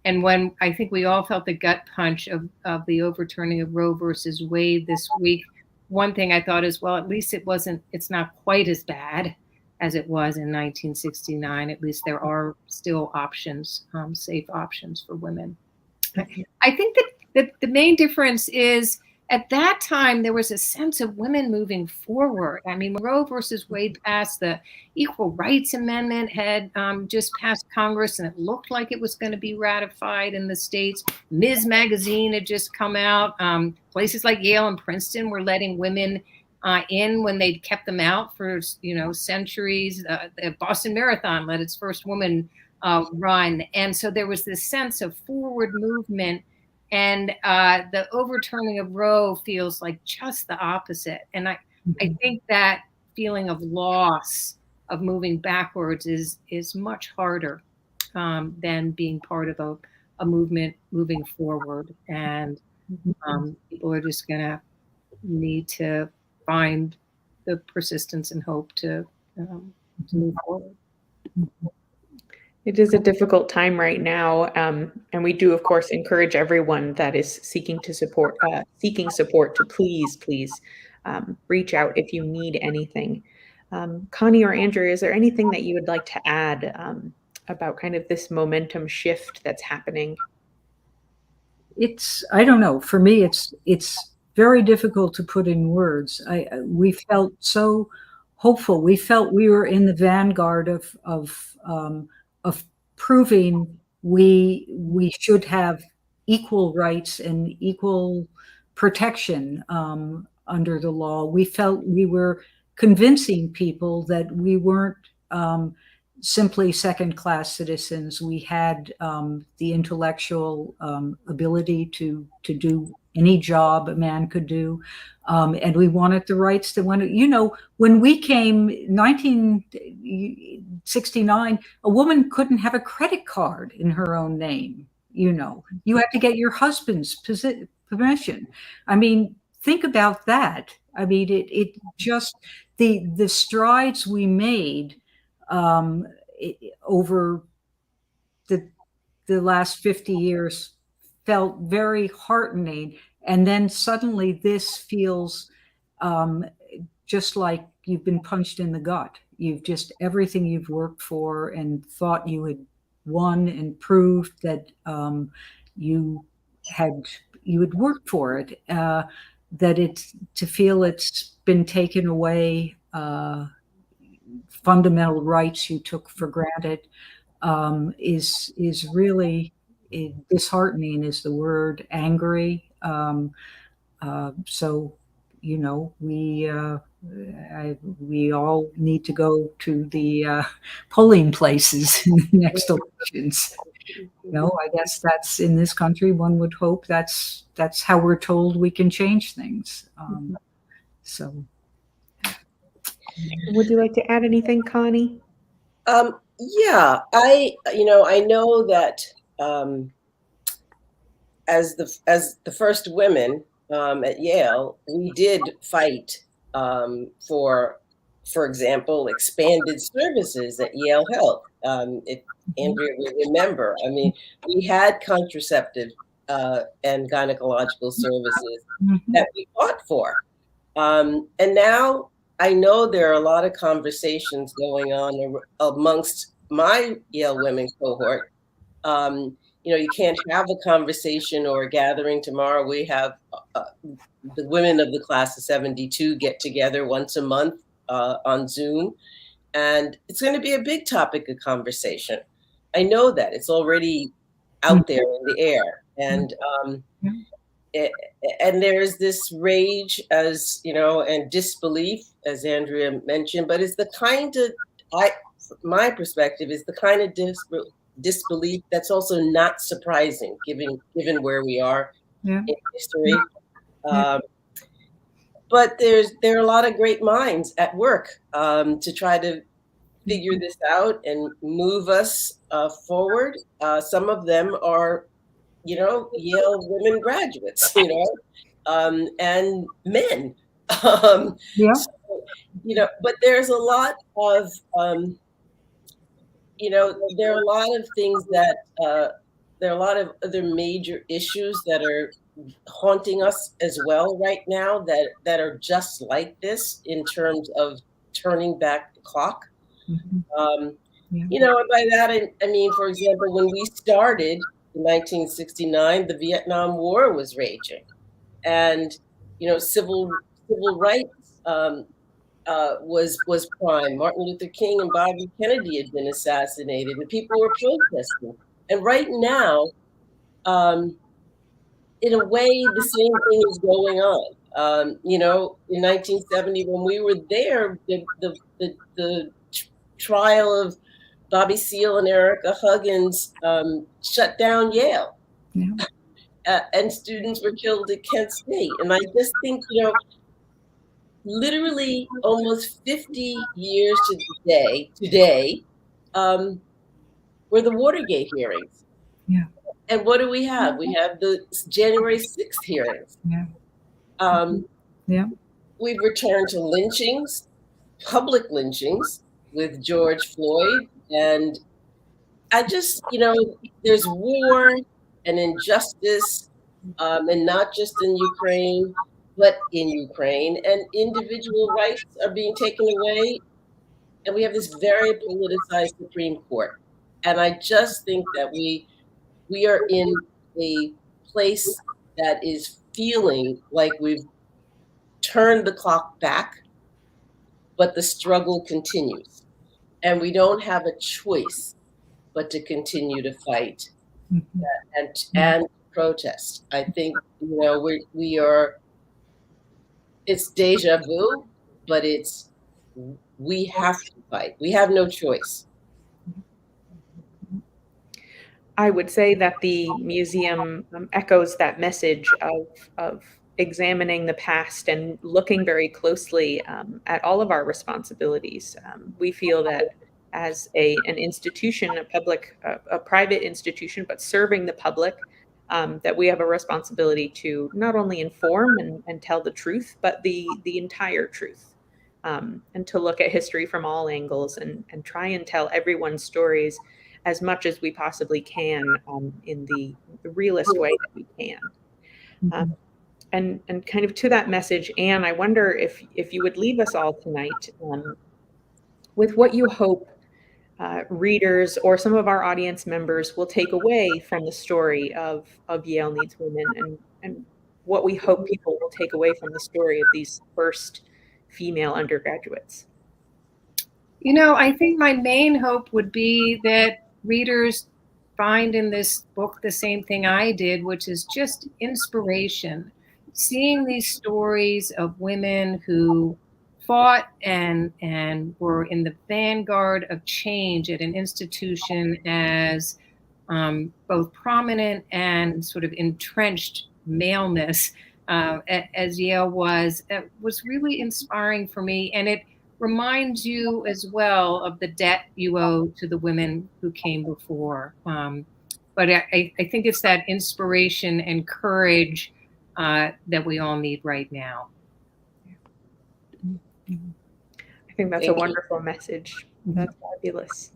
And when I think we all felt the gut punch of the overturning of Roe versus Wade this week, one thing I thought is, well, at least it's not quite as bad as it was in 1969. At least there are still options, safe options for women. I think that the main difference is at that time, there was a sense of women moving forward. I mean, Roe versus Wade passed, the Equal Rights Amendment had just passed Congress, and it looked like it was going to be ratified in the states. Ms. Magazine had just come out. Places like Yale and Princeton were letting women in when they'd kept them out for centuries. The Boston Marathon let its first woman run. And so there was this sense of forward movement. And the overturning of Roe feels like just the opposite. And I think that feeling of loss, of moving backwards, is much harder than being part of a movement moving forward. And people are just going to need to find the persistence and hope to move forward. It is a difficult time right now, and we do, of course, encourage everyone that is seeking support to please reach out if you need anything. Connie or Andrea, is there anything that you would like to add about kind of this momentum shift that's happening? I don't know. For me, it's very difficult to put in words. We felt so hopeful. We felt we were in the vanguard of proving we should have equal rights and equal protection under the law. We felt we were convincing people that we weren't simply second-class citizens. We had the intellectual ability to do any job a man could do. And we wanted the rights to when we came 1969, a woman couldn't have a credit card in her own name. You had to get your husband's permission. I mean, think about that. I mean, it just, the strides we made over the last 50 years felt very heartening. And then suddenly this feels just like you've been punched in the gut. Everything you've worked for and thought you had won and proved that you had worked for it, to feel it's been taken away, fundamental rights you took for granted, is really disheartening is the word, angry. So, we all need to go to the polling places in the next elections. I guess that's in this country. One would hope that's how we're told we can change things. So, would you like to add anything, Connie? Yeah, I know that as the first women at Yale, we did fight for example, expanded services at Yale Health. If Andrea will remember, I mean, we had contraceptive and gynecological services that we fought for. And now I know there are a lot of conversations going on amongst my Yale Women cohort. You can't have a conversation or a gathering tomorrow. We have the women of the class of 72 get together once a month on Zoom, and it's going to be a big topic of conversation. I know that it's already out there in the air, and and there's this rage, as and disbelief, as Andrea mentioned, but it's the kind of my perspective is the kind of disbelief that's also not surprising given where we are in history. But there are a lot of great minds at work to try to figure this out and move us forward. Some of them are, Yale women graduates, and men. So, but there's a lot of, there are a lot of things that, there are a lot of other major issues that are haunting us as well right now that are just like this in terms of turning back the clock. And by that, I mean, for example, when we started in 1969, the Vietnam War was raging, and civil rights was prime. Martin Luther King and Bobby Kennedy had been assassinated, and people were protesting. And right now, in a way, the same thing is going on. In 1970, when we were there, the trial of Bobby Seale and Erica Huggins shut down Yale. And students were killed at Kent State. And I just think, literally almost 50 years to the today, were the Watergate hearings. And what do we have? We have the January 6th hearings. We've returned to lynchings, public lynchings with George Floyd. And I just, there's war and injustice, and not just in Ukraine, but in Ukraine. And individual rights are being taken away. And we have this very politicized Supreme Court. And I just think that we are in a place that is feeling like we've turned the clock back, but the struggle continues. And we don't have a choice but to continue to fight and protest. I think, we are, it's deja vu, but we have to fight. We have no choice. I would say that the museum echoes that message of examining the past and looking very closely at all of our responsibilities. We feel that as an institution, a private institution, but serving the public, that we have a responsibility to not only inform and tell the truth, but the entire truth, and to look at history from all angles and try and tell everyone's stories as much as we possibly can, in the realist way that we can. And kind of to that message, Anne, I wonder if you would leave us all tonight with what you hope readers or some of our audience members will take away from the story of Yale Needs Women, and what we hope people will take away from the story of these first female undergraduates. I think my main hope would be that readers find in this book the same thing I did, which is just inspiration. Seeing these stories of women who fought and were in the vanguard of change at an institution as both prominent and sort of entrenched maleness as Yale was really inspiring for me. And it reminds you as well of the debt you owe to the women who came before. But I think it's that inspiration and courage that we all need right now. I think that's a wonderful message. That's fabulous.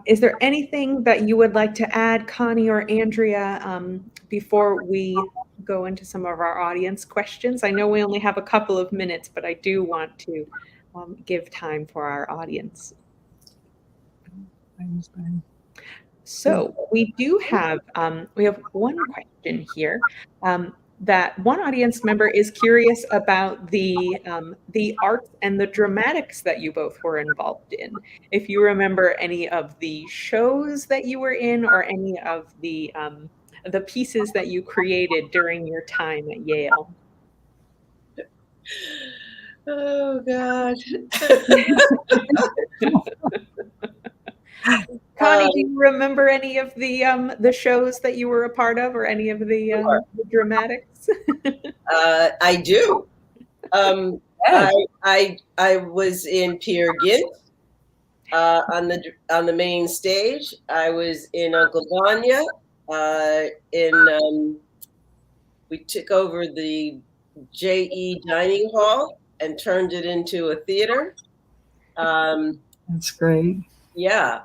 Is there anything that you would like to add, Connie or Andrea, before we go into some of our audience questions? I know we only have a couple of minutes, but I do want to give time for our audience. So we do have one question here. That one audience member is curious about the arts and the dramatics that you both were involved in. If you remember any of the shows that you were in, or any of the pieces that you created during your time at Yale. Oh God. Connie, do you remember any of the shows that you were a part of, or any of the dramatics? I do. I was in Peer Gynt on the main stage. I was in Uncle Vanya. We took over the JE dining hall and turned it into a theater. That's great. Yeah.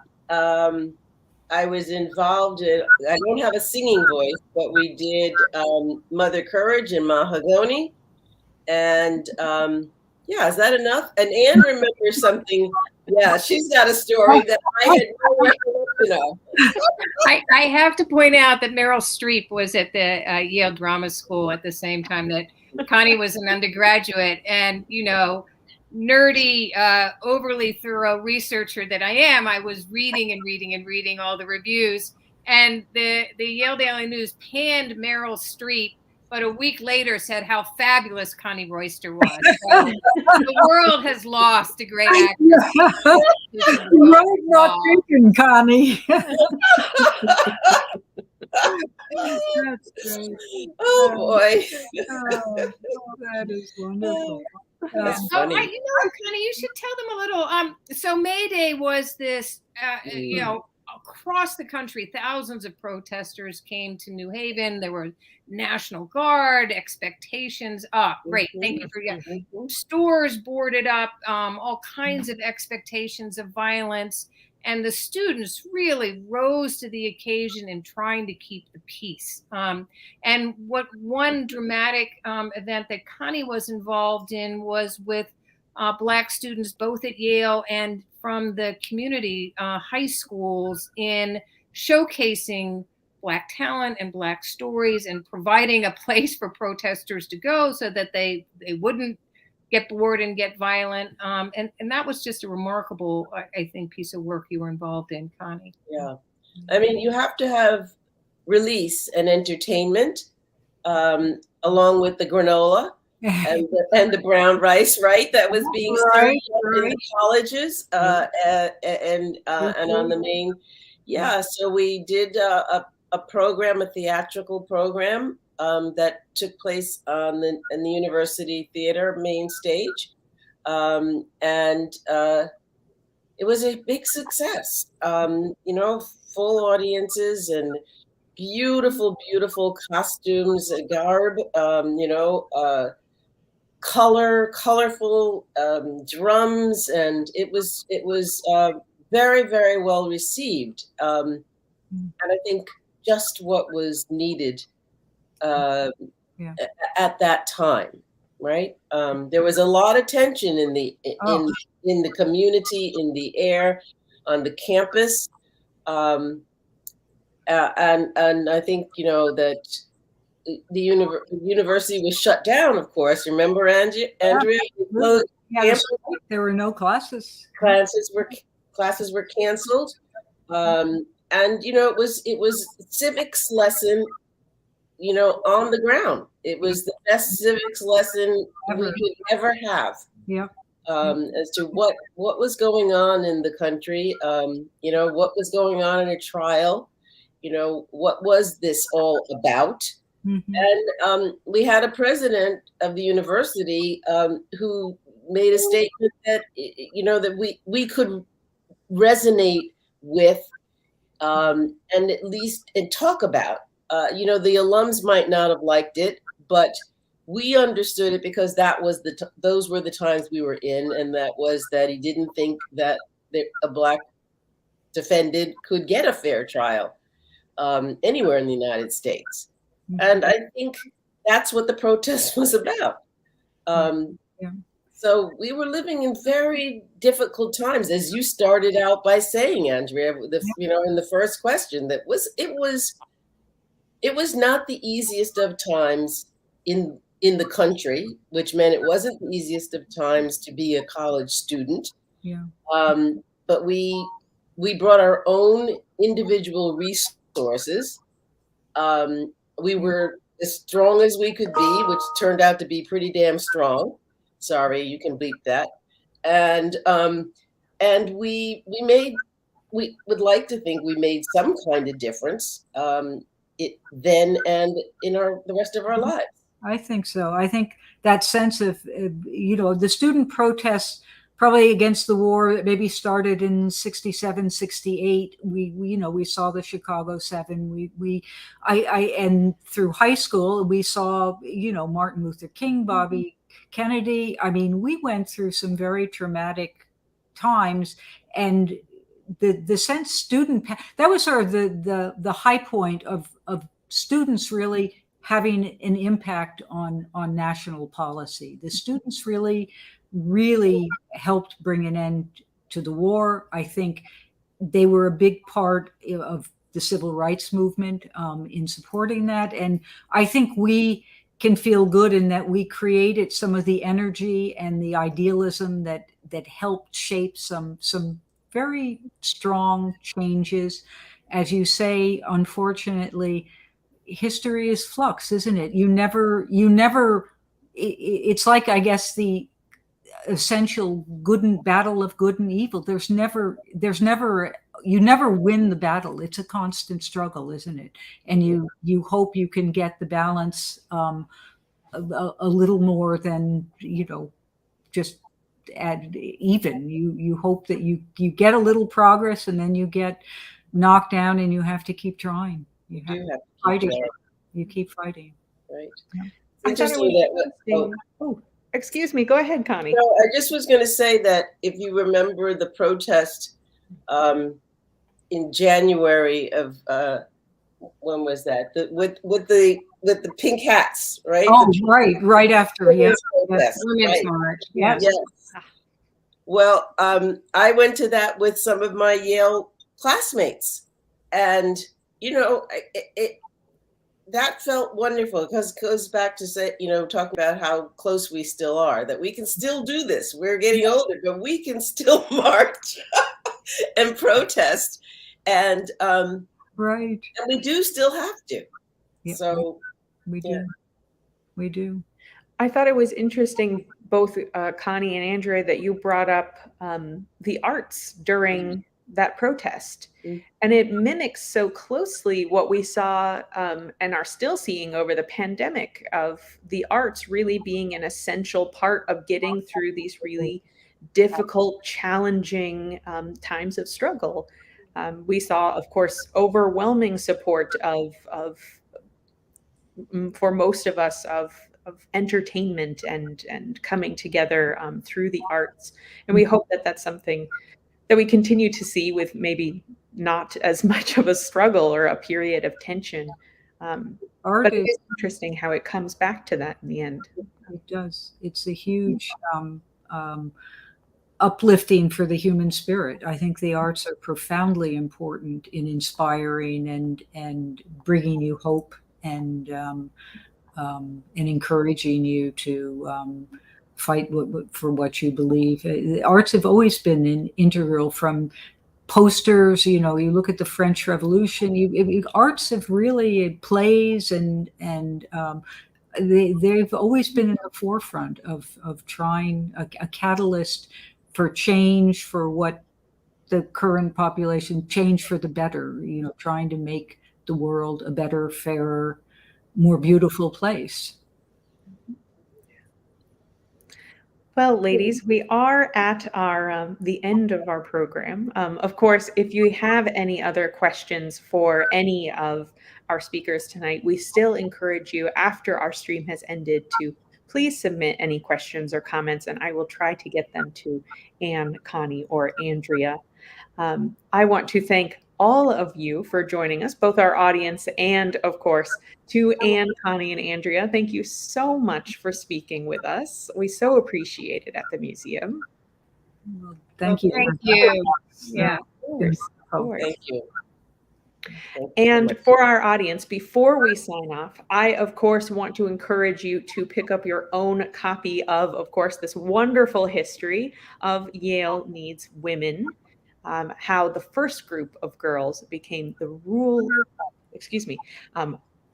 I was involved in, I don't have a singing voice, but we did Mother Courage and Mahogany. And yeah, is that enough? And Anne remembers something. Yeah, she's got a story that I had no recollection of. I have to point out that Meryl Streep was at the Yale Drama School at the same time that Connie was an undergraduate. And, you know, nerdy, overly thorough researcher that I am, I was reading and reading and reading all the reviews. And the Yale Daily News panned Meryl Streep, but a week later said how fabulous Connie Royster was. So the world has lost a great actress. Right, not thinking, Connie. That's great. Oh boy. Oh, that is wonderful. That's funny. You know, Connie, you should tell them a little. So May Day was this, you know, across the country, thousands of protesters came to New Haven. There were National Guard, expectations. Great. Thank you for stores boarded up, all kinds of expectations of violence. And the students really rose to the occasion in trying to keep the peace. And what one dramatic event that Connie was involved in was with Black students, both at Yale and from the community high schools, in showcasing Black talent and Black stories and providing a place for protesters to go so that they wouldn't get bored and get violent. And that was just a remarkable, I think, piece of work you were involved in, Connie. Yeah. I mean, you have to have release and entertainment along with the granola and the brown rice, right? That was being served in the colleges and on the main. Yeah. So we did a program, a theatrical program that took place in the University Theater main stage. And it was a big success, you know, full audiences and beautiful, beautiful costumes, garb, you know, colorful drums. And it was very, very well received. And I think just what was needed at that time, right? There was a lot of tension in the community, in the air, on the campus, and I think, you know, that the university was shut down. Of course, remember, Andrea? There were no classes. Classes were canceled, and you know, it was civics lesson, you know, on the ground. It was the best civics lesson we could ever have. Yeah. as to what was going on in the country, what was going on in a trial, what was this all about? Mm-hmm. And we had a president of the university who made a statement that, that we could resonate with and at least and talk about. The alums might not have liked it, but we understood it because those were the times we were in, and that was that he didn't think that a Black defendant could get a fair trial anywhere in the United States. Mm-hmm. And I think that's what the protest was about. Yeah. So we were living in very difficult times, as you started out by saying, Andrea, in the first question, it was not the easiest of times in the country, which meant it wasn't the easiest of times to be a college student. Yeah. But we brought our own individual resources. We were as strong as we could be, which turned out to be pretty damn strong. Sorry, you can bleep that. And we would like to think we made some kind of difference then and in the rest of our lives. I think so. I think that sense of, the student protests probably against the war that maybe started in 67, 68. We saw the Chicago 7. And through high school, we saw, Martin Luther King, Bobby Kennedy. I mean, we went through some very traumatic times, and the sense that was sort of the high point of students really having an impact on national policy. The students really helped bring an end to the war. I think they were a big part of the civil rights movement in supporting that. And I think we can feel good in that we created some of the energy and the idealism that helped shape some very strong changes. As you say, unfortunately, history is flux, isn't it? You never, it's like, I guess, the essential battle of good and evil. You never win the battle. It's a constant struggle, isn't it? And you hope you can get the balance a little more than, just at even. You hope that you get a little progress, and then you get knocked down and you have to keep trying. You have to fight. You keep fighting. Right. Yeah. Excuse me. Go ahead, Connie. No, I just was going to say that if you remember the protest in January of when was that? With the pink hats, right? Oh, right after, yes. Right. March. Yes. Well, I went to that with some of my Yale classmates, and that felt wonderful, because it goes back to say, talking about how close we still are, that we can still do this. We're getting older, but we can still march and protest, and right. And we do still have to. Yeah, so we do. Yeah. We do. I thought it was interesting, both Connie and Andrea, that you brought up the arts during that protest. And it mimics so closely what we saw and are still seeing over the pandemic, of the arts really being an essential part of getting through these really difficult, challenging times of struggle. We saw, of course, overwhelming support for most of us of entertainment and coming together through the arts. And we hope that that's something that we continue to see, with maybe not as much of a struggle or a period of tension. But it is interesting how it comes back to that in the end. It does. It's a huge uplifting for the human spirit. I think the arts are profoundly important in inspiring and bringing you hope and encouraging you to fight for what you believe. The arts have always been integral, from posters. You look at the French Revolution. Arts have really, plays and they've always been in the forefront of trying a catalyst for change for what the current population, change for the better, trying to make the world a better, fairer, more beautiful place. Well, ladies, we are at our the end of our program. Of course, if you have any other questions for any of our speakers tonight, we still encourage you after our stream has ended to please submit any questions or comments, and I will try to get them to Anne, Connie, or Andrea. I want to thank all of you for joining us, both our audience and, of course, to Anne, Connie, and Andrea. Thank you so much for speaking with us. We so appreciate it at the museum. Well, thank you. Thank you. Yeah. Of course. Of course. Thank you. And for our audience, before we sign off, I, of course, want to encourage you to pick up your own copy of course, this wonderful history of Yale Needs Women. How the first group of girls became the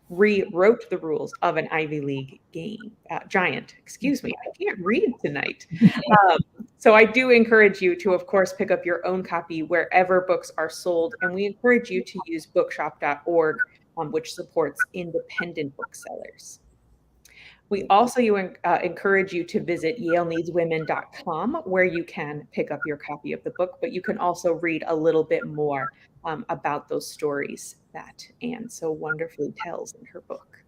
rewrote the rules of an Ivy League giant. Excuse me, I can't read tonight. So I do encourage you to, of course, pick up your own copy wherever books are sold, and we encourage you to use bookshop.org, which supports independent booksellers. We also encourage you to visit yaleneedswomen.com, where you can pick up your copy of the book, but you can also read a little bit more about those stories that Anne so wonderfully tells in her book.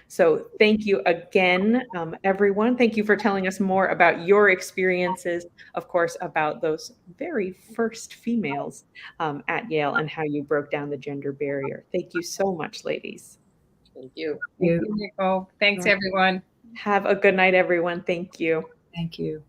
So thank you again, everyone. Thank you for telling us more about your experiences, of course, about those very first females at Yale and how you broke down the gender barrier. Thank you so much, ladies. Thank you. Thank you, Nicole. Thanks, everyone. Have a good night, everyone. Thank you. Thank you.